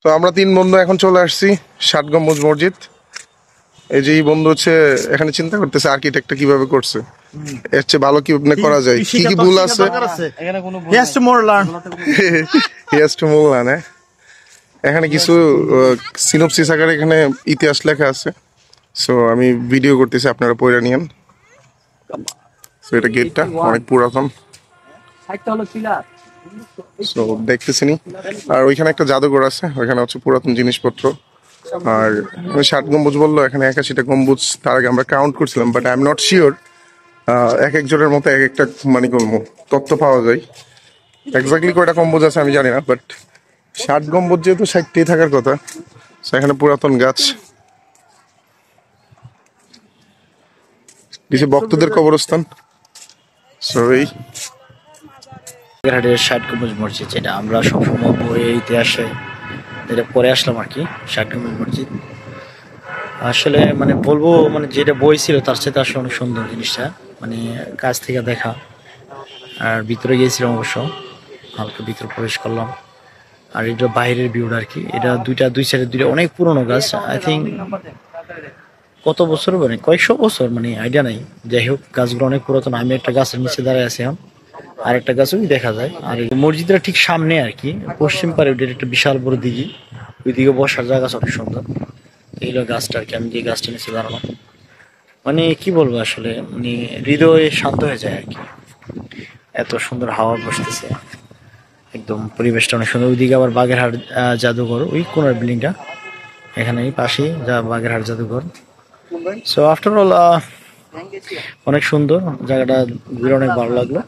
তো আমরা তিন বন্ধু এখন চলে আসছি ৬০ গম্বুজ মসজিদ। এই যে এই বন্ধু হচ্ছে এখানে চিন্তা করতেছে আর্কিটেক্টটা কিভাবে করছে, এর চেয়ে ভালো কি করা যায়, কি কি ভুল আছে। He has to move on, হ্যাঁ। এখানে কিছু সিনোপসিস আকারে এখানে ইতিহাস লেখা আছে, সো আমি ভিডিও করতেছি, আপনারা পড়ে নিয়েন। সো এটা গেটটা অনেক পুরাতন, সো দেখতেছিনি। আর ওইখানে একটা জাদুঘর আছে, ওইখানে হচ্ছে পুরাতন জিনিসপত্র। আর ৬০ গম্বুজ বললো, এখানে ৮১টা গম্বুজ তার আগে আমরা কাউন্ট করছিলাম, but I am not sure. এক একজনের মতো এক একটা মানে তথ্য পাওয়া যায়। এক্স্যাক্টলি কয়টা গম্বুজ আছে আমি জানি না, বাট ৬০ গম্বুজ যেহেতু ৬০টাই থাকার কথা। এখানে পুরাতন গাছ, কিছু ভক্তদের কবরস্থান। সরি, ৬০ গম্বুজ মসজিদ, যেটা আমরা সবসময় বইয়ে ইতিহাসে যেটা পড়ে আসলাম আর কি। ৬০ গম্বুজ মসজিদ আসলে মানে বলবো, মানে যেটা বই ছিল তার সাথে আসলে অনেক সুন্দর জিনিসটা, মানে কাছ থেকে দেখা। আর ভিতরে গিয়েছিলাম অবশ্য, হালকা ভিতরে প্রবেশ করলাম। আর এটা বাইরের ভিউটা আর কি। এটা দুই সাইডে দুইটা অনেক পুরনো গাছ, আই থিঙ্ক কত বছর, মানে কয়েকশো বছর, মানে আইডিয়া নাই। যাই হোক, গাছগুলো অনেক পুরাতন। আমি একটা গাছের নিচে দাঁড়ায় আছি এখন, আর একটা গাছও দেখা যায়। আর এই মসজিদটা ঠিক সামনে আর কি, পশ্চিম পারে ওইটার একটা বিশাল বড় দিঘি, ওই দিকে বসার জায়গা অনেক সুন্দর। এই হলো গাছটা আর কি, আমি যে গাছটা নিচে দাঁড়ানো, মানে কি বলবো আসলে, মানে হৃদয় শান্ত হয়ে যায় আর কি। এত সুন্দর হাওয়া বসতেছে, একদম পরিবেশটা অনেক সুন্দর। ওইদিকে আবার বাগেরহাট জাদুঘর, ওই কোনার বিল্ডিংটা, এখানে এই পাশেই যা বাগেরহাট জাদুঘর। সো আফটার অল অনেক সুন্দর জায়গাটা, ঘুরে অনেক ভালো লাগলো।